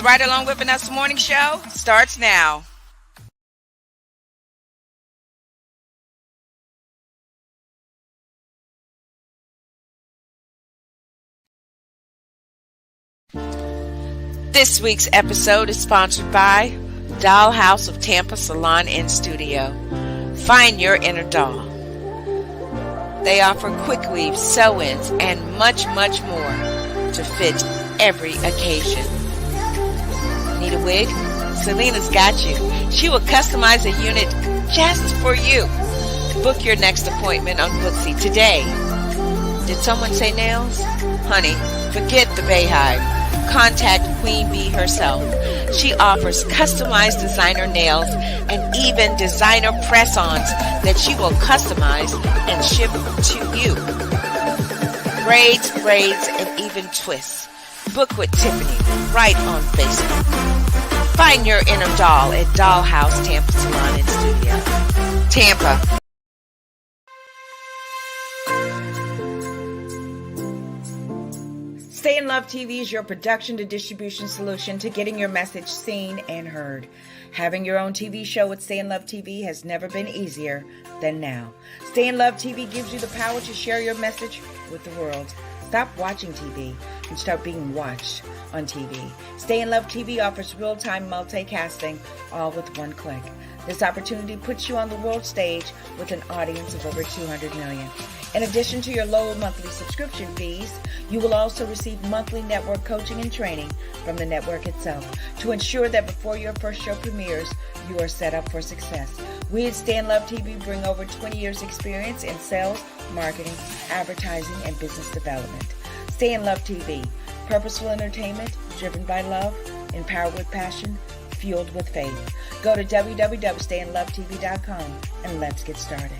Ride Along with Vanessa Morning Show starts now. This week's episode is sponsored by Dollhouse of Tampa Salon and Studio. Find your inner doll. They offer quick weaves, sew-ins, and much, much more to fit every occasion. Need a wig? Selena's got you. She will customize a unit just for you. Book your next appointment on Booksy today. Did someone say nails? Honey, forget the Bayhive. Contact Queen Bee herself. She offers customized designer nails and even designer press-ons that she will customize and ship to you. Braids, and even twists. Book with Tiffany right on Facebook. Find your inner doll at Dollhouse Tampa Salon and Studio. Tampa. Stay in Love TV is your production to distribution solution to getting your message seen and heard. Having your own TV show with Stay in Love TV has never been easier than now. Stay in Love TV gives you the power to share your message with the world. Stop watching TV and start being watched on TV. Stay in Love TV offers real-time multicasting, all with one click. This opportunity puts you on the world stage with an audience of over 200 million. In addition to your low monthly subscription fees, you will also receive monthly network coaching and training from the network itself to ensure that before your first show premieres, you are set up for success. We at Stay in Love TV bring over 20 years experience in sales, marketing, advertising, and business development. Stay in Love TV, purposeful entertainment driven by love, empowered with passion, fueled with faith. Go to www.stayinlovetv.com and let's get started.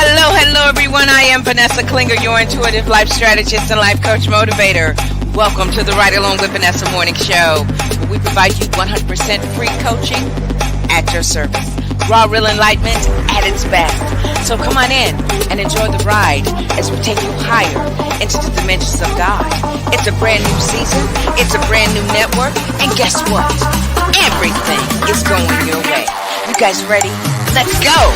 Hello everyone, I am Vanessa Klinger, your intuitive life strategist and life coach motivator. Welcome to the Ride Along with Vanessa Morning Show, where we provide you 100% free coaching at your service. Raw, real enlightenment at its best. So come on in and enjoy the ride as we take you higher into the dimensions of God. It's a brand new season, it's a brand new network, and guess what? Everything is going your way. You guys ready? Let's go!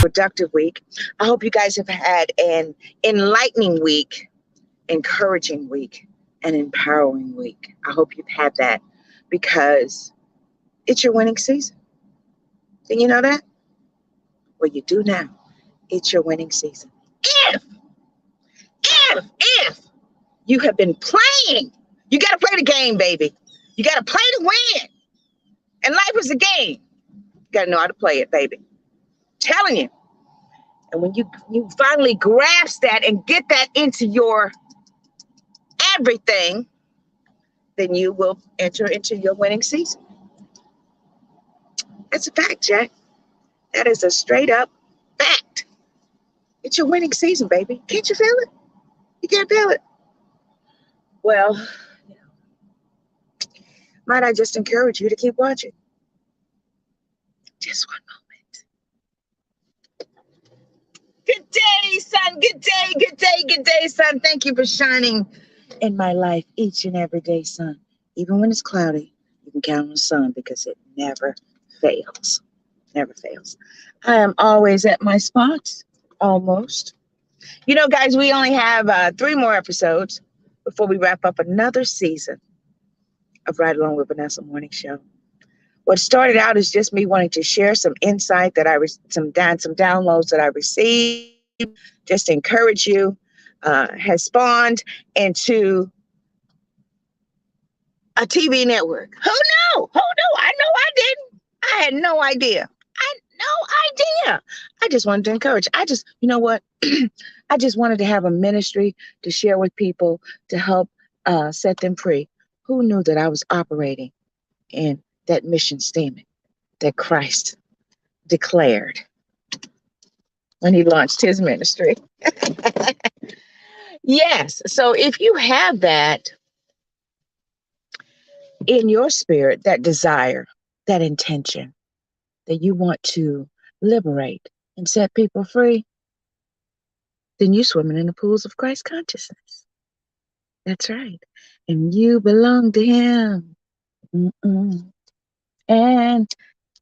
Productive week. I hope you guys have had an enlightening week, encouraging week, and empowering week. I hope you've had that because it's your winning season. Did you know that? Well, you do now. It's your winning season. If you have been playing, you got to play the game, baby. You got to play to win. And life is a game. You got to know how to play it, baby. Telling you. And when you finally grasp that and get that into your everything, then you will enter into your winning season. That's a fact, Jack. That is a straight up fact. It's your winning season, baby. Can't you feel it? You can't feel it. Well, might I just encourage you to keep watching? Just one moment. Good day, son. Good day, son. Thank you for shining in my life each and every day, son. Even when it's cloudy, you can count on the sun because it never fails. Never fails. I am always at my spot, almost. You know, guys, we only have 3 more episodes before we wrap up another season of Ride Along with Vanessa Morning Show. What started out as just me wanting to share some insight that some downloads that I received, just to encourage you, has spawned into a TV network. Who knew? I know I didn't. I had no idea. I just wanted to encourage. You know what? I just wanted to have a ministry to share with people to help set them free Who knew that I was operating in that mission statement that Christ declared when he launched his ministry? Yes. So if you have that in your spirit, that desire, that intention that you want to liberate and set people free, then you're swimming in the pools of Christ consciousness. That's right. And you belong to him. And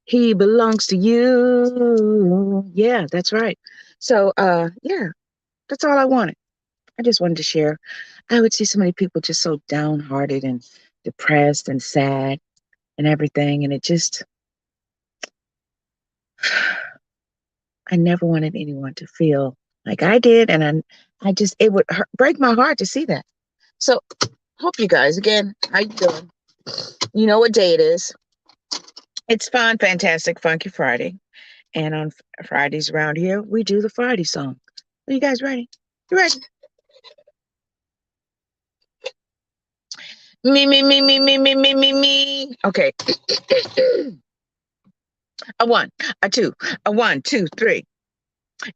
he belongs to you. Yeah, that's right. So, yeah, that's all I wanted. I just wanted to share. I would see so many people just so downhearted and depressed and sad and everything. And it just, I never wanted anyone to feel like I did. And it would break my heart to see that. So hope you guys, again, how you doing? You know what day it is. It's Fun, Fantastic, Funky Friday. And on Fridays around here, we do the Friday song. Are you guys ready? You ready? Me. Okay. A one, a two, a 1, 2, 3.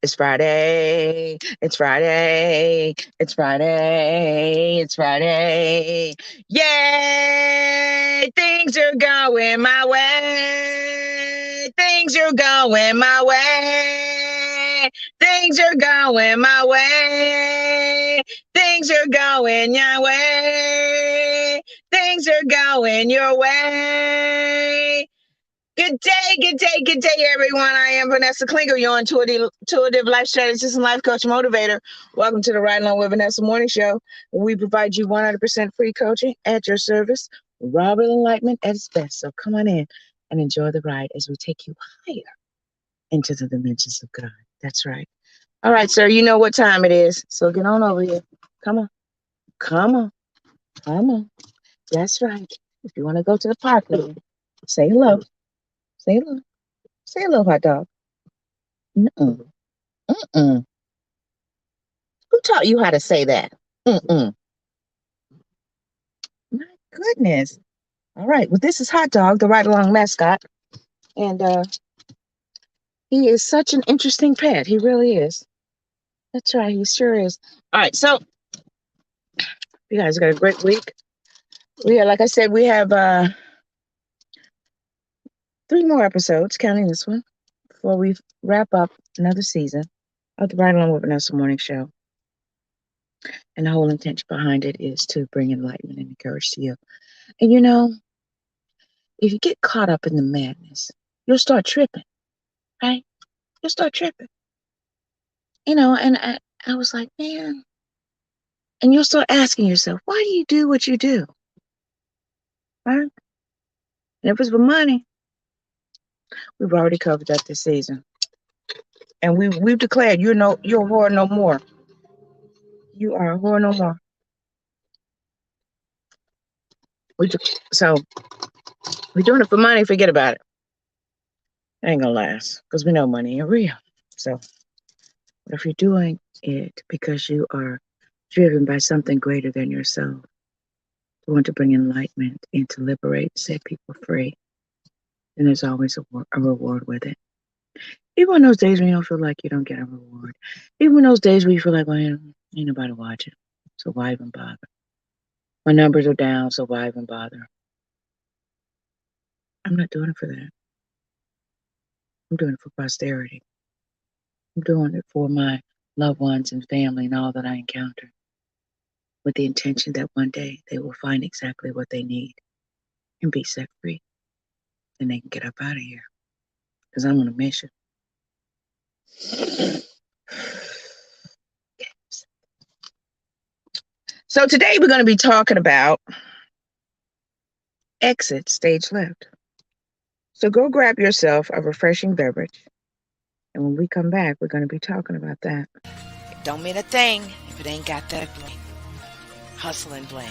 It's Friday. It's Friday. It's Friday. It's Friday. Yay! Things are going my way. Things are going my way. Things are going my way. Things are going your way. Things are going your way. Good day, everyone. I am Vanessa Klinger, your intuitive life strategist and life coach motivator. Welcome to the Ride Along with Vanessa Morning Show, where we provide you 100% free coaching at your service, raw enlightenment at its best. So come on in and enjoy the ride as we take you higher into the dimensions of God. That's right. All right, sir, you know what time it is. So get on over here. Come on. Come on. Come on. That's right. If you want to go to the park later, say hello. Say hello. Say hello, hot dog. Who taught you how to say that? My goodness. All right. Well, this is Hot Dog, the Ride Along mascot. And he is such an interesting pet. He really is. That's right. He sure is. All right. So you guys got a great week. Like I said, we have 3 more episodes, counting this one, before we wrap up another season of the Ride Along with Vanessa Morning Show. And the whole intention behind it is to bring enlightenment and encourage to you. And you know, if you get caught up in the madness, you'll start tripping, right? You'll start tripping. You know, and I was like, man. And you'll start asking yourself, why do you do what you do? Right? And if it's for money, we've already covered that this season. And we've declared you're a whore no more. You are a whore no more. So we're doing it for money, forget about it. It ain't gonna last, because we know money ain't real. So but if you're doing it because you are driven by something greater than yourself, you want to bring enlightenment and to liberate, set people free, then there's always a reward with it. Even on those days when you don't feel like you don't get a reward. Even those days where you feel like, well, ain't nobody watching, so why even bother? My numbers are down, so why even bother? I'm not doing it for that. I'm doing it for posterity. I'm doing it for my loved ones and family and all that I encounter, with the intention that one day they will find exactly what they need and be set free. Then they can get up out of here, because I'm on a mission. So today we're going to be talking about exit stage left. So go grab yourself a refreshing beverage. And when we come back, we're going to be talking about that. It don't mean a thing if it ain't got that bling. Hustle and bling.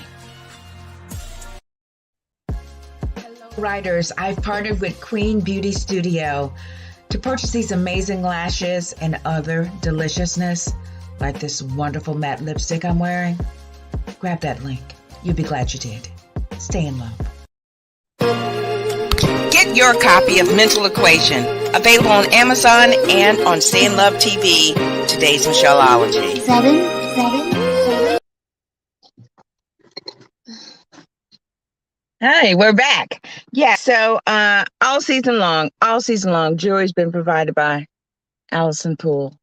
Hello, writers. I've partnered with Queen Beauty Studio to purchase these amazing lashes and other deliciousness, like this wonderful matte lipstick I'm wearing. Grab that link. You'll be glad you did. stay in love. Get your copy of Mental Equation, available on Amazon and on Stay in Love TV, today's Michelleology. 7. Hi, we're back. Yeah, so all season long, jewelry's been provided by Allison Poole,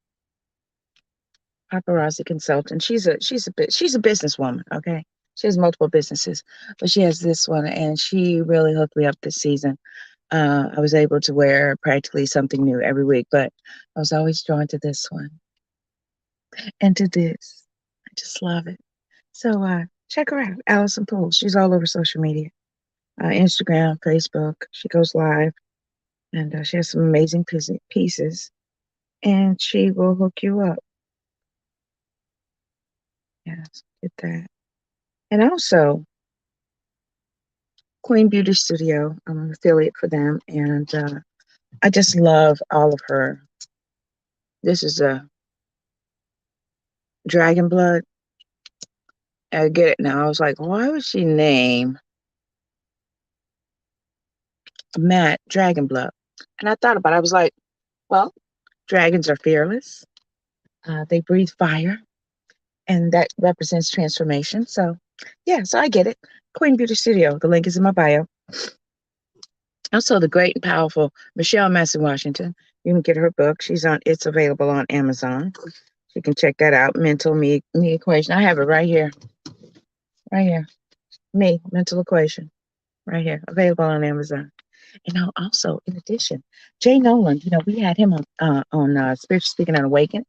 paparazzi consultant. She's a businesswoman. Okay, she has multiple businesses, but she has this one, and she really hooked me up this season. I was able to wear practically something new every week, but I was always drawn to this one and to this. I just love it. So check her out, Allison Poole. She's all over social media, Instagram, Facebook. She goes live, and she has some amazing pieces, and she will hook you up. Yes, get that. And also, Queen Beauty Studio. I'm an affiliate for them, and I just love all of her. This is a Dragon Blood. I get it now. I was like, why would she name Matt Dragon Blood? And I thought about it. I was like, well, dragons are fearless. They breathe fire, and that represents transformation. So, yeah, so I get it. Queen Beauty Studio. The link is in my bio. Also, the great and powerful Michelle Massey Washington. You can get her book. It's available on Amazon. You can check that out. Mental Me Equation. I have it right here. Right here. Mental Equation. Right here. Available on Amazon. And also, in addition, Jay Nolan, we had him on Spiritual Speaking and Awaken,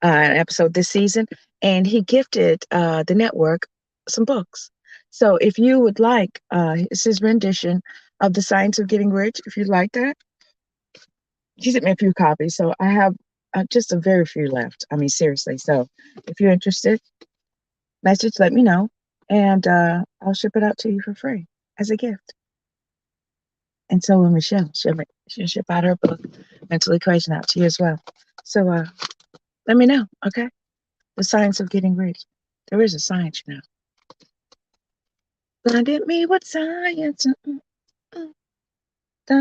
an episode this season, and he gifted the network some books. So if you would like, it's his rendition of The Science of Getting Rich. If you'd like that, he sent me a few copies. So I have just a very few left. I mean, seriously. So if you're interested, message, let me know, and I'll ship it out to you for free as a gift. And so will Michelle. She'll ship out her book, Mental Equation, out to you as well. So let me know, okay? The Science of Getting Rich. There is a science, Blinded me with science. Dun,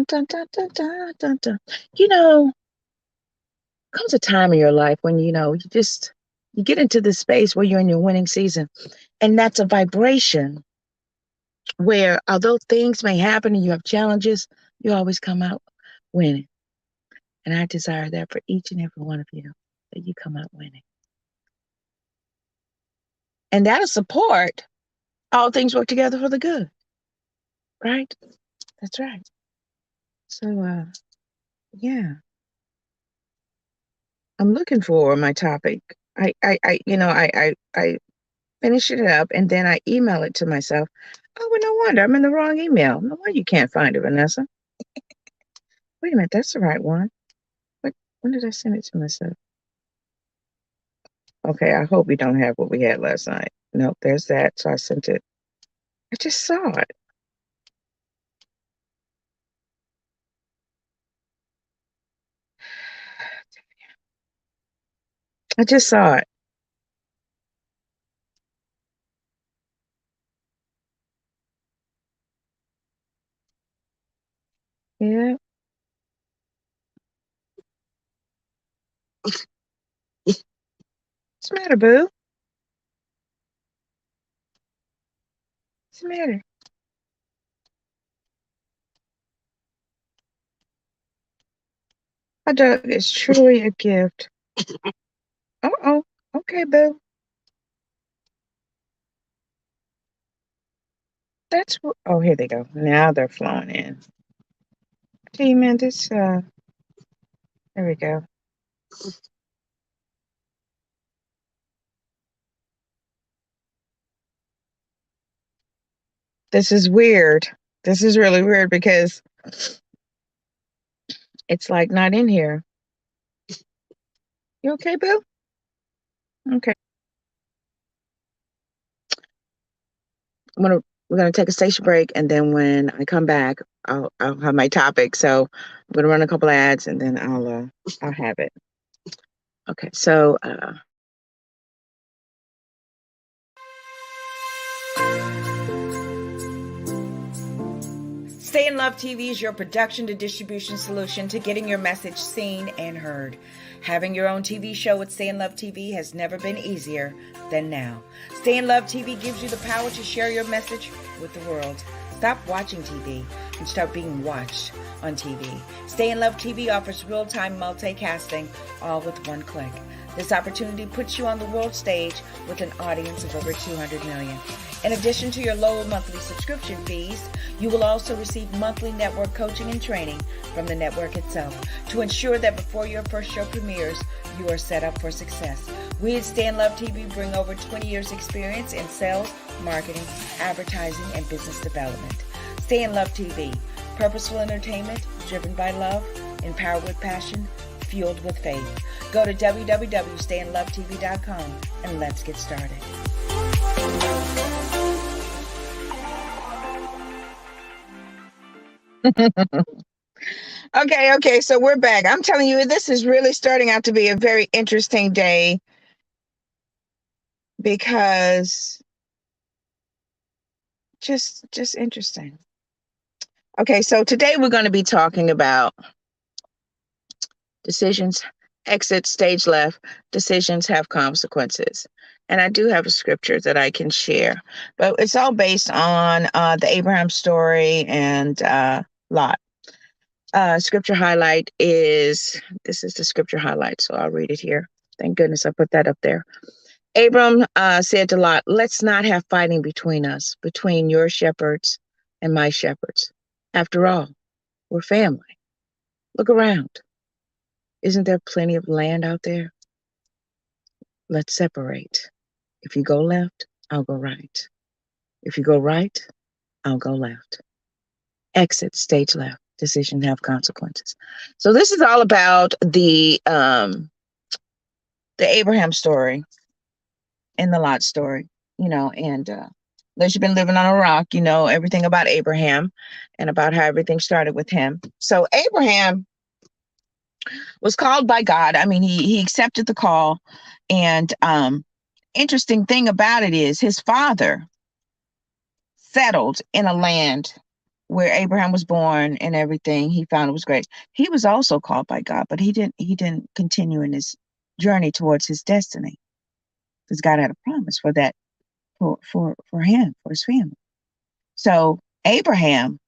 dun, dun, dun, dun, dun, dun. Comes a time in your life when, you get into this space where you're in your winning season. And that's a vibration where, although things may happen and you have challenges, you always come out winning. And I desire that for each and every one of you, that you come out winning. And that'll support all things work together for the good. Right? That's right. So, yeah. I'm looking for my topic. I finish it up and then I email it to myself. Oh, well, no wonder I'm in the wrong email. No wonder you can't find it, Vanessa. Wait a minute, that's the right one. When did I send it to myself? Okay, I hope we don't have what we had last night. Nope, there's that. So I sent it. I just saw it. I just saw it. Yeah. What's the matter, boo? What's the matter? My dog is truly a gift. Uh-oh. Okay, boo. That's what. Oh, here they go. Now they're flowing in. Gee, man, there we go. This is weird. This is really weird because it's like not in here. You okay, boo? Okay. We're gonna take a station break, and then when I come back, I'll have my topic. So I'm gonna run a couple ads, and then I'll have it. Okay. So Stay in Love TV is your production to distribution solution to getting your message seen and heard. Having your own TV show with Stay in Love TV has never been easier than now. Stay in Love TV gives you the power to share your message with the world. Stop watching TV and start being watched on TV. Stay in Love TV offers real-time multicasting, all with one click. This opportunity puts you on the world stage with an audience of over 200 million. In addition to your low monthly subscription fees, you will also receive monthly network coaching and training from the network itself to ensure that before your first show premieres, you are set up for success. We at Stay in Love TV bring over 20 years experience in sales, marketing, advertising, and business development. Stay in Love TV, purposeful entertainment driven by love, empowered with passion, fueled with faith. Go to www.stayinlovetv.com and let's get started. Okay, so we're back. I'm telling you, this is really starting out to be a very interesting day because just interesting. Okay, so today we're going to be talking about decisions, exit, stage left, decisions have consequences. And I do have a scripture that I can share, but it's all based on the Abraham story and Lot. Scripture highlight is, this is the scripture highlight, so I'll read it here. Thank goodness I put that up there. Abram said to Lot, let's not have fighting between us, between your shepherds and my shepherds. After all, we're family. Look around. Isn't there plenty of land out there? Let's separate. If you go left, I'll go right. If you go right, I'll go left. Exit, stage left. Decisions have consequences. So this is all about the Abraham story and the Lot story, and unless you've been living on a rock, you know everything about Abraham and about how everything started with him. So Abraham was called by God. I mean, he accepted the call. And interesting thing about it is his father settled in a land where Abraham was born and everything. He found it was great. He was also called by God, but he didn't continue in his journey towards his destiny because God had a promise for that, for him, for his family. So Abraham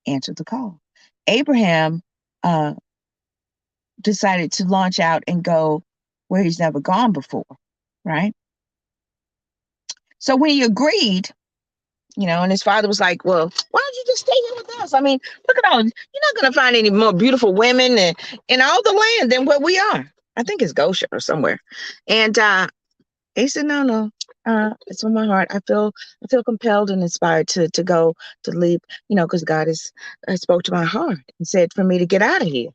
answered the call. Abraham decided to launch out and go where he's never gone before, right? So when he agreed, and his father was like, well, why don't you just stay here with us? I mean, look at all, you're not going to find any more beautiful women in all the land than what we are. I think it's Goshen or somewhere. And he said, no, it's on my heart. I feel compelled and inspired to go, to leave, because God spoke to my heart and said for me to get out of here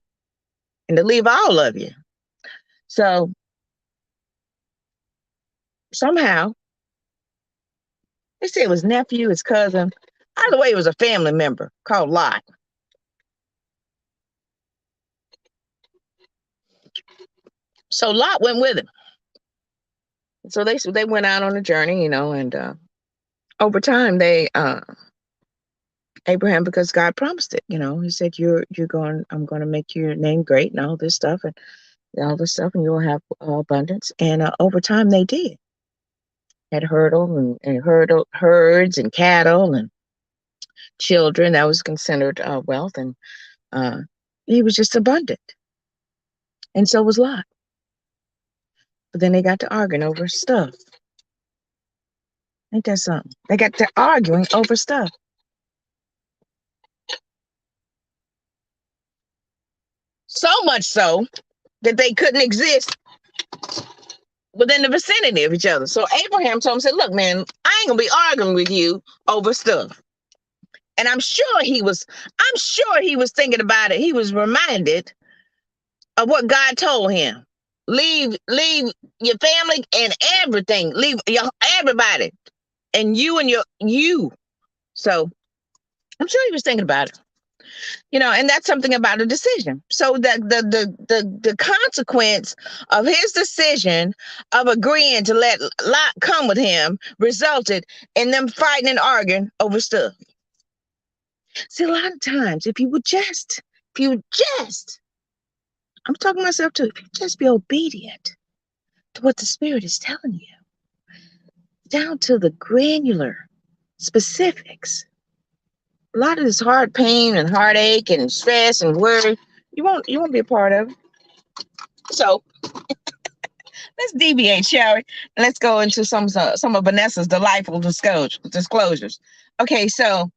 and to leave all of you. So somehow, they said it was nephew, his cousin. Either way, it was a family member called Lot. So Lot went with him. So they went out on a journey, and over time Abraham, because God promised it, he said, I'm going to make your name great and all this stuff and you will have abundance. And over time they did. Had herds and cattle and children. That was considered wealth, and he was just abundant. And so was Lot. But then they got to arguing over stuff. Ain't that something? They got to arguing over stuff. So much so that they couldn't exist within the vicinity of each other. So Abraham told him, said, look, man, I ain't gonna be arguing with you over stuff. And I'm sure he was thinking about it. He was reminded of what God told him. Leave your family and everything. Leave everybody. And you. So I'm sure he was thinking about it. And that's something about a decision. So the consequence of his decision of agreeing to let Lot come with him resulted in them fighting and arguing over stuff. See, a lot of times, if you would just, I'm talking to myself too, if you just be obedient to what the Spirit is telling you, down to the granular specifics, a lot of this heart pain and heartache and stress and worry, you won't be a part of it. So let's deviate, shall we? Let's go into some of Vanessa's delightful disclosures. Okay, so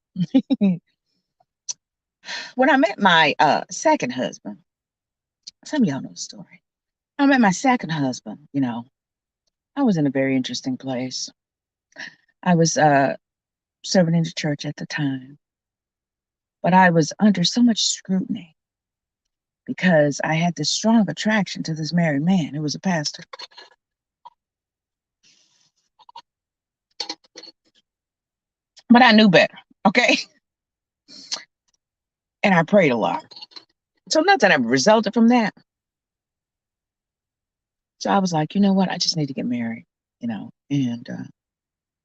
when I met my second husband, some of y'all know the story. I met my second husband, I was in a very interesting place. I was serving in the church at the time, but I was under so much scrutiny because I had this strong attraction to this married man who was a pastor. But I knew better, okay? And I prayed a lot. So nothing ever resulted from that. So I was like, you know what? I just need to get married, and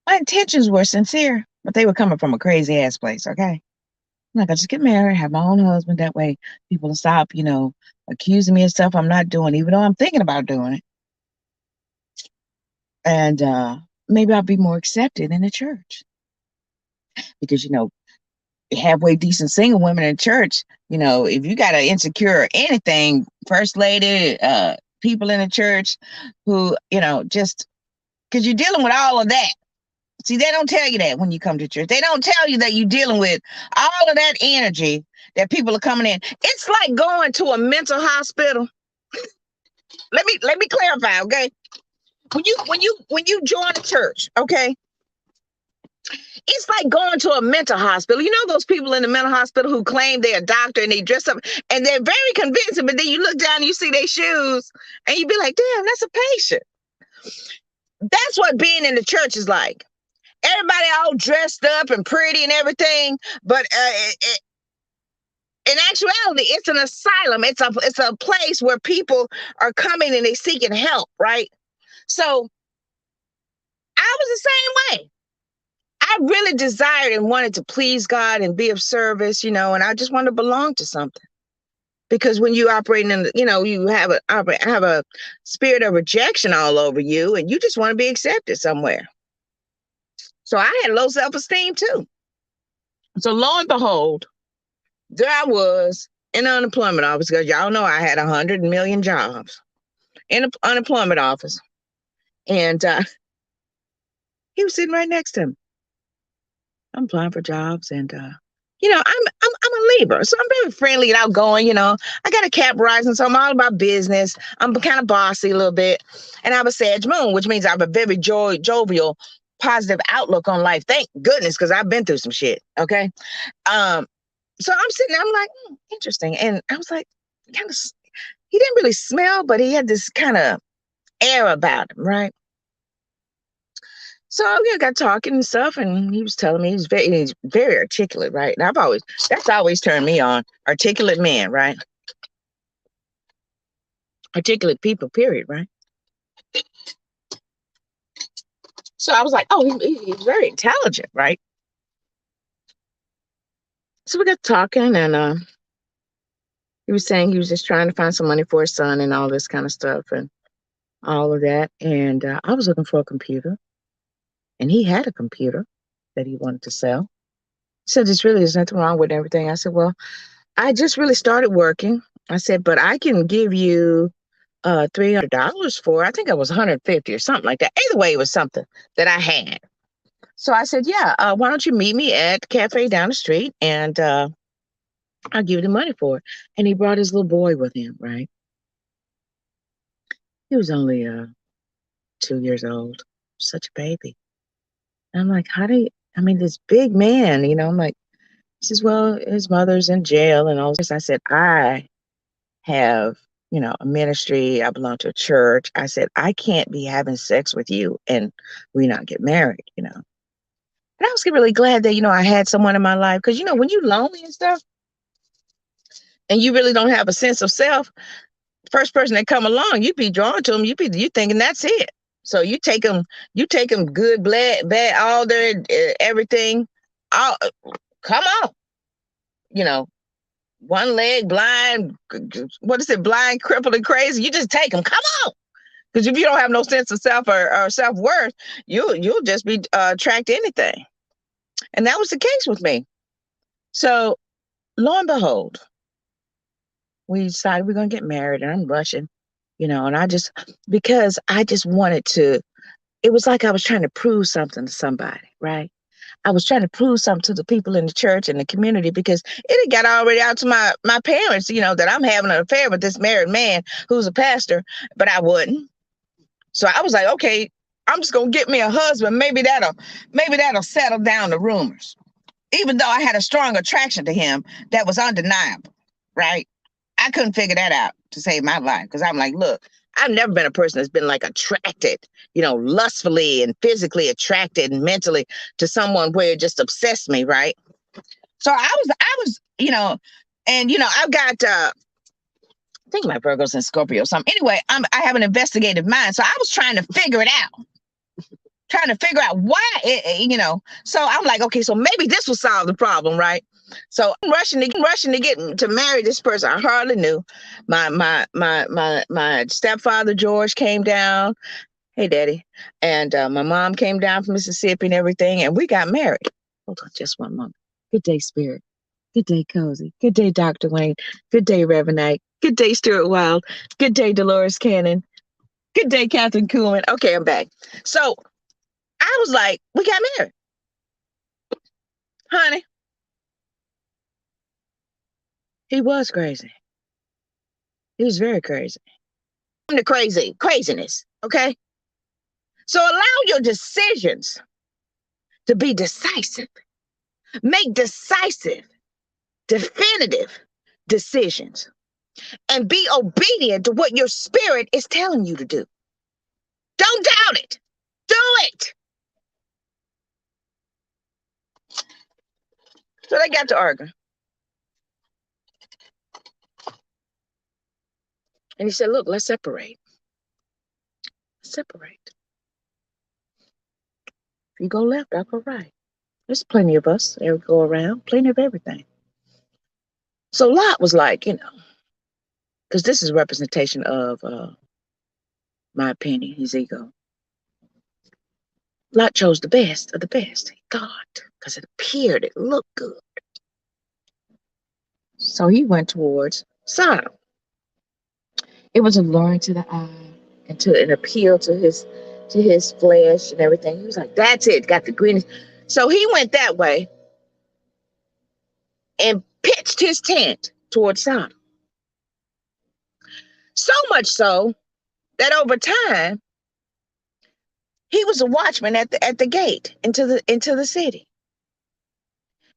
my intentions were sincere, but they were coming from a crazy ass place, okay? I'm like, I just get married, have my own husband. That way people will stop, accusing me of stuff I'm not doing, even though I'm thinking about doing it. And maybe I'll be more accepted in the church. Because, halfway decent single women in church, if you got an insecure or anything, first lady, people in the church who, just because you're dealing with all of that. See, they don't tell you that when you come to church. They don't tell you that you're dealing with all of that energy that people are coming in. It's like going to a mental hospital. Let me clarify, okay? When you join a church, okay? It's like going to a mental hospital. You know those people in the mental hospital who claim they're a doctor and they dress up and they're very convincing, but then you look down and you see their shoes and you be like, damn, that's a patient. That's what being in the church is like. Everybody all dressed up and pretty and everything, but in actuality, it's an asylum. It's a place where people are coming and they seeking help, right? So I was the same way. I really desired and wanted to please God and be of service, and I just wanted to belong to something. Because when you operating in, you have a spirit of rejection all over you, and you just want to be accepted somewhere. So I had low self-esteem too. So lo and behold, there I was in the unemployment office, because y'all know I had 100 million jobs in the unemployment office, and he was sitting right next to him. I'm applying for jobs, and I'm a Libra, so I'm very friendly and outgoing. I got a cap rising, so I'm all about business. I'm kind of bossy a little bit, and I have a Sag moon, which means I have a very jovial, positive outlook on life. Thank goodness, because I've been through some shit. Okay, so I'm sitting there, I'm like, interesting, and I was like, kind of. He didn't really smell, but he had this kind of air about him, right? So we got talking and stuff, and he was telling me he's very articulate, right? And that's always turned me on. Articulate men, right? Articulate people, period, right? So I was like, oh, he's very intelligent, right? So we got talking, and he was saying he was just trying to find some money for his son and all this kind of stuff and all of that. And I was looking for a computer. And he had a computer that he wanted to sell. He said, there's nothing wrong with everything. I said, well, I just really started working. I said, but I can give you $300 for, I think it was 150 or something like that. Either way, it was something that I had. So I said, yeah, why don't you meet me at the cafe down the street, and I'll give you the money for it. And he brought his little boy with him, right? He was only 2 years old, such a baby. And I'm like, this big man, I'm like, he says, well, his mother's in jail and all this. I said, I have, a ministry. I belong to a church. I said, I can't be having sex with you and we not get married, And I was really glad that, I had someone in my life. Because, when you're lonely and stuff and you really don't have a sense of self, the first person that come along, you be drawn to them. You thinking that's it. So you take them good, bad, all their everything. Come on. you know, one leg, blind, what is it, blind, crippled, and crazy. You just take them. Come on. Because if you don't have no sense of self or self-worth, you'll just be attract anything. And that was the case with me. So lo and behold, we decided we're gonna get married, and I'm rushing, and because I just wanted to, it was like I was trying to prove something to somebody, right? I was trying to prove something to the people in the church and the community, because it had got already out to my parents, that I'm having an affair with this married man who's a pastor, but I wouldn't. So I was like, okay, I'm just gonna get me a husband. Maybe that'll settle down the rumors. Even though I had a strong attraction to him that was undeniable, right? I couldn't figure that out to save my life, because I'm like, look, I've never been a person that's been like attracted, lustfully and physically attracted and mentally to someone where it just obsessed me, right? So I was, I've got I think my Virgo's in Scorpio or something. Anyway, I have an investigative mind. So I was trying to figure it out. Trying to figure out why So I'm like, okay, so maybe this will solve the problem, right? So I'm rushing to get to marry this person I hardly knew. My stepfather George came down. Hey, Daddy. And my mom came down from Mississippi and everything, and we got married. Hold on just one moment. Good day, Spirit. Good day, Cozy. Good day, Dr. Wayne. Good day, Reverend Knight. Good day, Stuart Wild. Good day, Dolores Cannon. Good day, Catherine Kuhlman. Okay, I'm back. So I was like, we got married. Honey, he was crazy. He was very crazy. The craziness, okay? So allow your decisions to be decisive. Make decisive, definitive decisions. And be obedient to what your spirit is telling you to do. Don't doubt it. Do it. So they got to arguing. And he said, look, let's separate. Separate. If you go left, I'll go right. There's plenty of us that go around, plenty of everything. So Lot was like, because this is representation of my opinion, his ego. Lot chose the best of the best. He thought, because it looked good. So he went towards Sodom. It was alluring to the eye and to an appeal to his flesh and everything. He was like, that's it, got the greenness. So he went that way and pitched his tent towards Sodom. So much so that over time, he was a watchman at the gate into the city.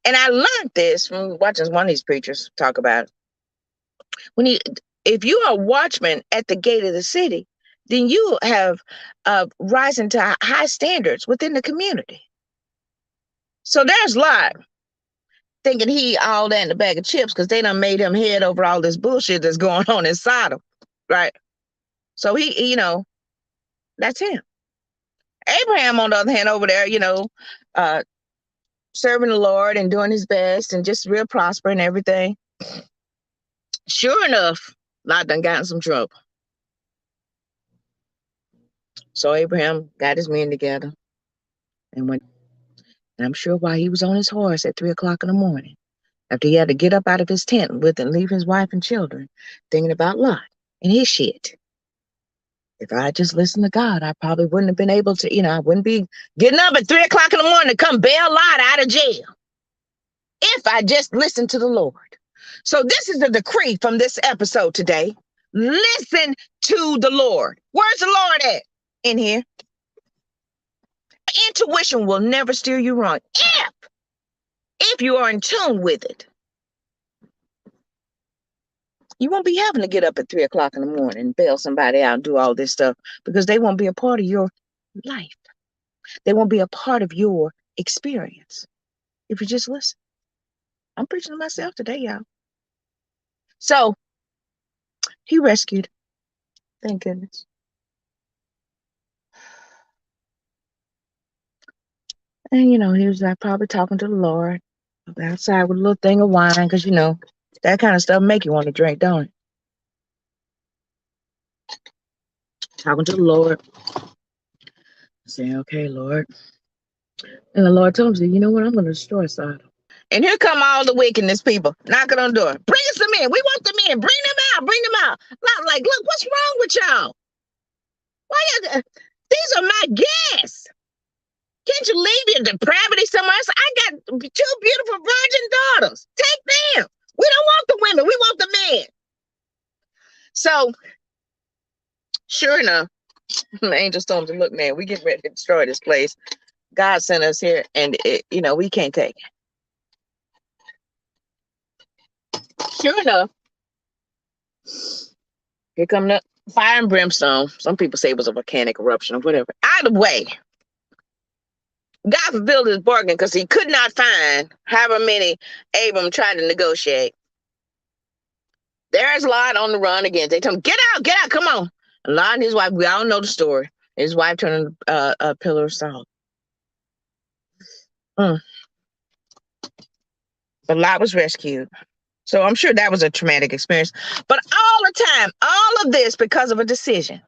And I learned this from watching one of these preachers talk about it. If you are a watchman at the gate of the city, then you have risen to high standards within the community. So there's Lot thinking he all that in a bag of chips because they done made him head over all this bullshit that's going on in Sodom, right? So he, that's him. Abraham, on the other hand, over there, serving the Lord and doing his best and just real prosper and everything. Sure enough, Lot done got in some trouble. So Abraham got his men together and went. And I'm sure while he was on his horse at 3:00 in the morning, after he had to get up out of his tent with and leave his wife and children, thinking about Lot and his shit. If I just listened to God, I probably wouldn't have been able to, I wouldn't be getting up at 3:00 in the morning to come bail Lot out of jail. If I just listened to the Lord. So this is the decree from this episode today. Listen to the Lord. Where's the Lord at? In here. Intuition will never steer you wrong if you are in tune with it. You won't be having to get up at 3:00 in the morning and bail somebody out and do all this stuff, because they won't be a part of your life. They won't be a part of your experience if you just listen. I'm preaching to myself today, y'all. So he rescued. Thank goodness. And he was probably talking to the Lord. I'll be outside with a little thing of wine, because that kind of stuff make you want to drink, don't it? Talking to the Lord, saying, "Okay, Lord," and the Lord told me, "You know what? I'm going to destroy Sodom." And here come all the wickedness people knocking on the door. Bring us them in. We want them in. Bring them out. Bring them out. Not like, look, what's wrong with y'all? Why y'all? These are my guests. Can't you leave your depravity somewhere else? I got two beautiful virgin daughters. Take them. We don't want the women. We want the men. So, sure enough, the angels told him, "Look, man, we getting ready to destroy this place. God sent us here, and we can't take it." Sure enough, here come the fire and brimstone. Some people say it was a volcanic eruption or whatever. Either way, God fulfilled his bargain because he could not find however many Abram tried to negotiate. There's Lot on the run again. They tell him, get out, come on. And Lot and his wife, we all know the story. His wife turned a pillar of salt. But Lot was rescued. So I'm sure that was a traumatic experience. But all the time, all of this because of a decision.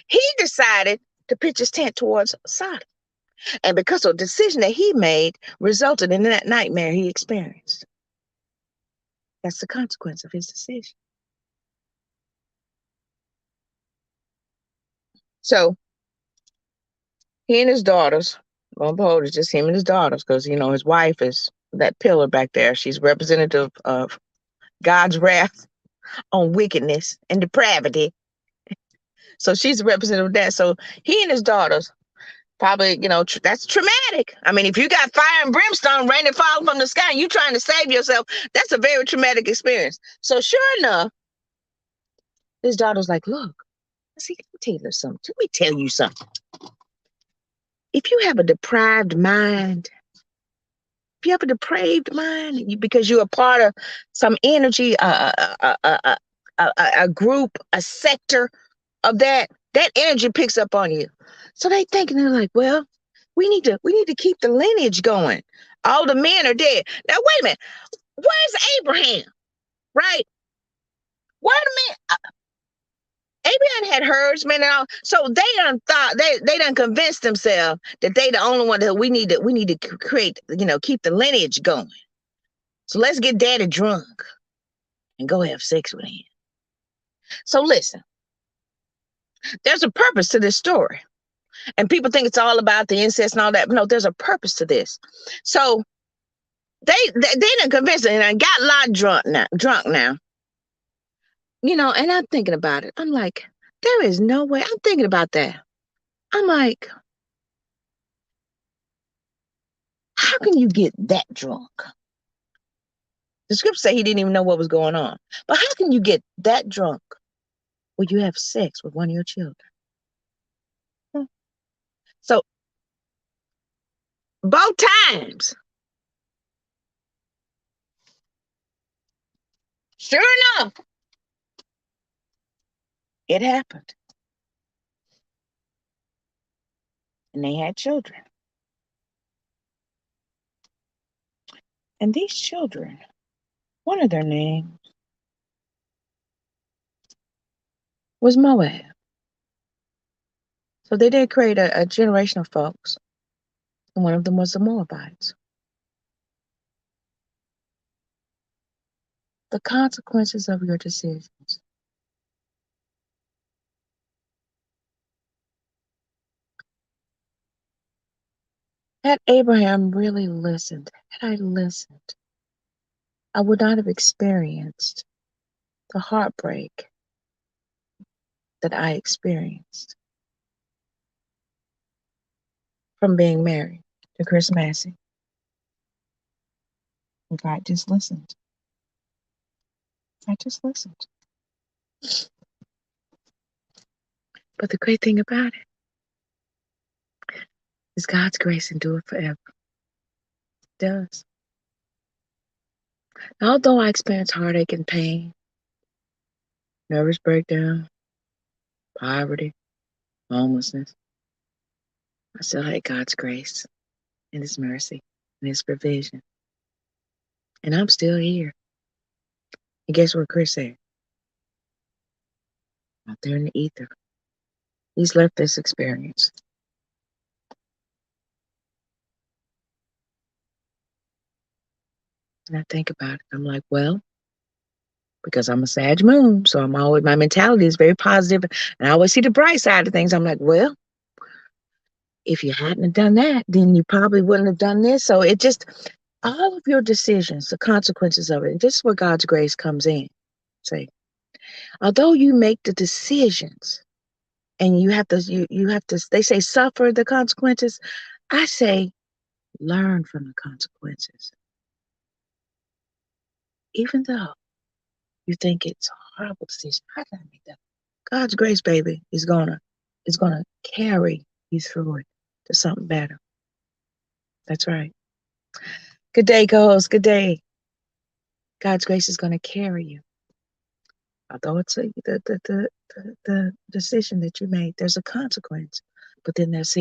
He decided to pitch his tent towards Sodom. And because of a decision that he made resulted in that nightmare he experienced. That's the consequence of his decision. So he and his daughters, lo and behold, it's just him and his daughters, because his wife is that pillar back there. She's representative of God's wrath on wickedness and depravity. So she's a representative of that. So he and his daughters probably, that's traumatic. I mean, if you got fire and brimstone raining falling from the sky and you trying to save yourself, that's a very traumatic experience. So sure enough, his daughter's like, look, see, let me tell you something. Let me tell you something. If you have a deprived mind, if you have a depraved mind, because you're a part of some energy, a group, a sector of that energy picks up on you. So they're like, well, we need to keep the lineage going. All the men are dead. Now wait a minute, where's Abraham? Right? Where the men? Abraham had herdsmen and all, so they done convinced themselves that they the only one that we need to create, keep the lineage going. So let's get daddy drunk and go have sex with him. So listen, there's a purpose to this story. And people think it's all about the incest and all that. But no, there's a purpose to this. So they done convinced him and got a lot drunk now. And I'm thinking about it. I'm like, there is no way. I'm thinking about that. I'm like, how can you get that drunk? The scripture say he didn't even know what was going on. But how can you get that drunk when you have sex with one of your children? So both times, sure enough, it happened. And they had children. And these children, one of their names was Moab. So they did create a generation of folks. And one of them was the Moabites. The consequences of your decisions. Had Abraham really listened, had I listened, I would not have experienced the heartbreak that I experienced from being married to Chris Massey. If I just listened. I just listened. But the great thing about it is God's grace endure forever. It does. Although I experienced heartache and pain, nervous breakdown, poverty, homelessness, I still had God's grace and His mercy and His provision And I'm still here. And guess what Chris said? Out there in the ether. He's left this experience. And I think about it. I'm like, well, because I'm a Sag moon, so I'm always, my mentality is very positive, and I always see the bright side of things. I'm like, well, if you hadn't done that, then you probably wouldn't have done this. So it just, all of your decisions, the consequences of it, and this is where God's grace comes in. Say, although you make the decisions and you have to, they say suffer the consequences. I say learn from the consequences. Even though you think it's a horrible decision, how did I make that? God's grace, baby, is gonna carry you through it to something better. That's right. Good day, co-host. Good God's grace is gonna carry you. Although it's the decision that you made, there's a consequence. But then there's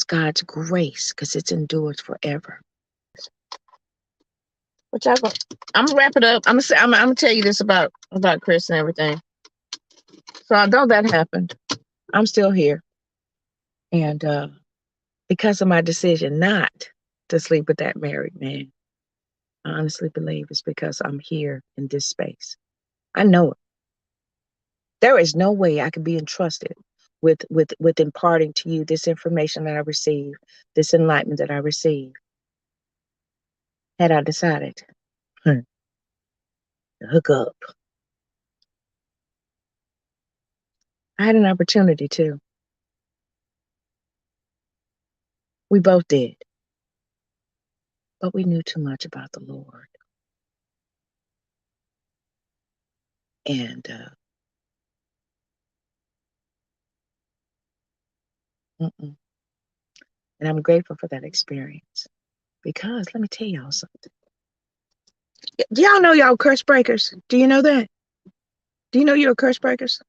God's grace because it's endured forever. Which I'm gonna wrap it up. I'm gonna tell you this about Chris and everything. So although that happened, I'm still here, and because of my decision not to sleep with that married man, I honestly believe it's because I'm here in this space. I know it. There is no way I could be entrusted with imparting to you this information that I receive, this enlightenment that I receive, had I decided to hook up. I had an opportunity to. We both did. But we knew too much about the Lord. And and I'm grateful for that experience. Because let me tell y'all something. Do y'all know y'all curse breakers? Do you know that? Do you know you're a curse breakers?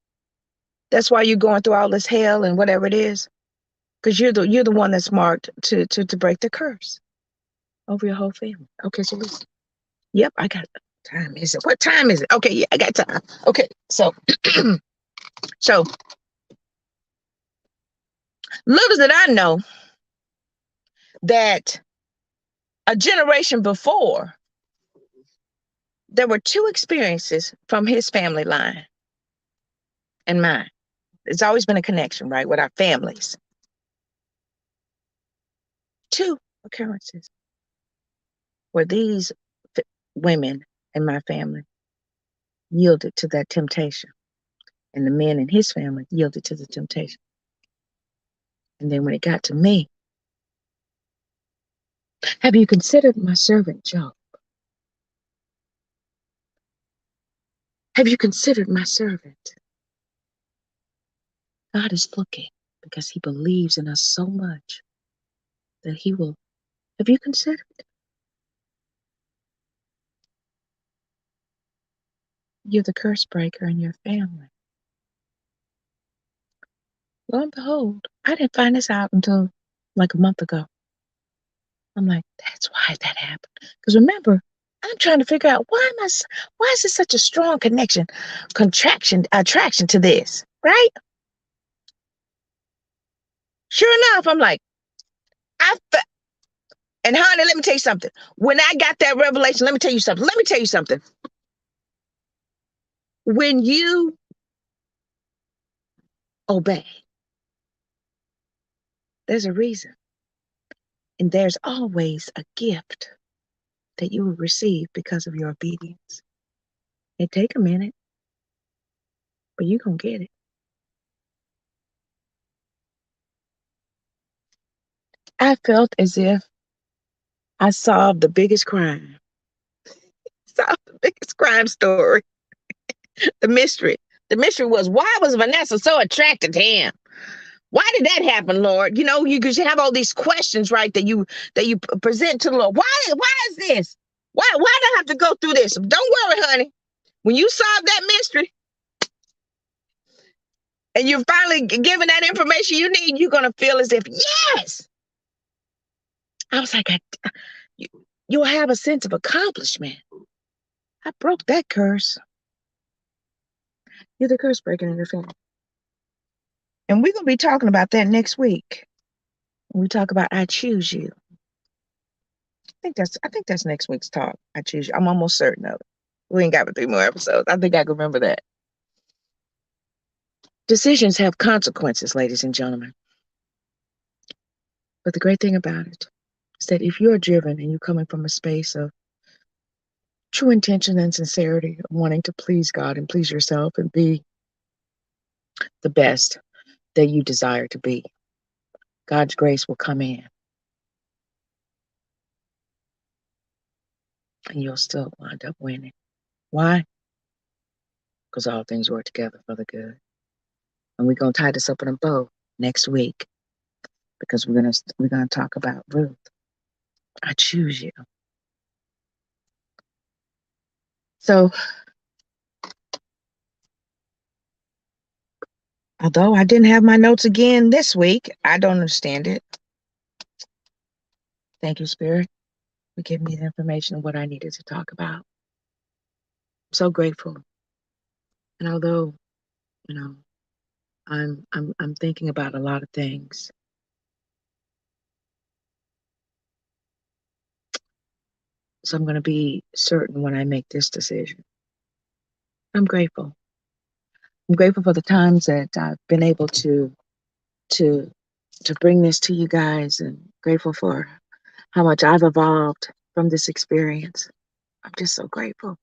That's why you're going through all this hell and whatever it is. Because you're the one that's marked to break the curse over your whole family. Okay, so listen. Yep, I got time. Is it? What time is it? Okay, yeah, I got time. Okay, so so little did I know that a generation before, there were two experiences from his family line and mine. There's always been a connection, right, with our families. Two occurrences where these women in my family yielded to that temptation, and the men in his family yielded to the temptation. And then when it got to me, have you considered my servant Job? Have you considered my servant? God is looking because he believes in us so much that he will. Have you considered? You're the curse breaker in your family. Lo and behold, I didn't find this out until like a month ago. I'm like, that's why that happened. Because remember, I'm trying to figure out why is there such a strong attraction to this, right? Sure enough, I'm like, and honey, let me tell you something. When I got that revelation, let me tell you something. When you obey, there's a reason. And there's always a gift that you will receive because of your obedience. It take a minute, but you're going to get it. I felt as if I solved the biggest crime. Solved the biggest crime story. The mystery. The mystery was, why was Vanessa so attracted to him? Why did that happen, Lord? You know, because you have all these questions, right, that you present to the Lord. Why is this? Why do I have to go through this? Don't worry, honey. When you solve that mystery and you're finally given that information you need, you're going to feel as if, yes. I was like, You'll have a sense of accomplishment. I broke that curse. You're the curse breaker in your family. And we're going to be talking about that next week. When we talk about I choose you. I think that's next week's talk. I choose you. I'm almost certain of it. We ain't got but 3 more episodes. I think I can remember that. Decisions have consequences, ladies and gentlemen. But the great thing about it is that if you're driven and you're coming from a space of true intention and sincerity, of wanting to please God and please yourself and be the best that you desire to be, God's grace will come in. And you'll still wind up winning. Why? Because all things work together for the good. And we're going to tie this up in a bow next week because we're gonna talk about Ruth. I choose you. So, although I didn't have my notes again this week, I don't understand it. Thank you, Spirit, for giving me the information of what I needed to talk about. I'm so grateful. And although, I'm thinking about a lot of things, so I'm going to be certain when I make this decision. I'm grateful. I'm grateful for the times that I've been able to bring this to you guys, and grateful for how much I've evolved from this experience. I'm just so grateful.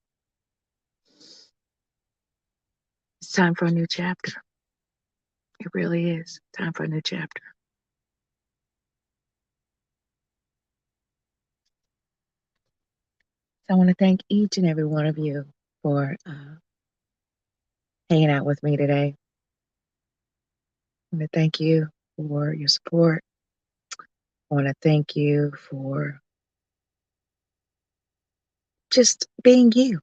It's time for a new chapter. It really is time for a new chapter. So I want to thank each and every one of you for hanging out with me today. I want to thank you for your support. I want to thank you for just being you.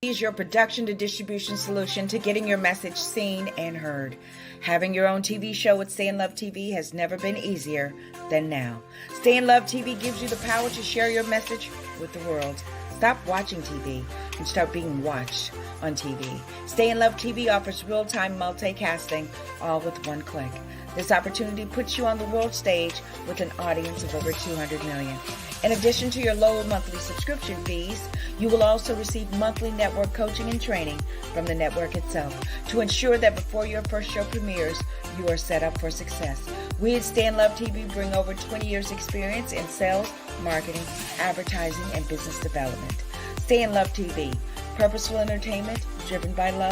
Is your production to distribution solution to getting your message seen and heard. Having your own TV show with Stay in Love TV has never been easier than now. Stay in Love TV gives you the power to share your message with the world. Stop watching TV and start being watched on TV. Stay in Love TV offers real-time multicasting, all with one click. This opportunity puts you on the world stage with an audience of over 200 million. In addition to your low monthly subscription fees, you will also receive monthly network coaching and training from the network itself to ensure that before your first show premieres, you are set up for success. We at Stay in Love TV bring over 20 years experience in sales, marketing, advertising, and business development. Stay in Love TV, purposeful entertainment driven by love.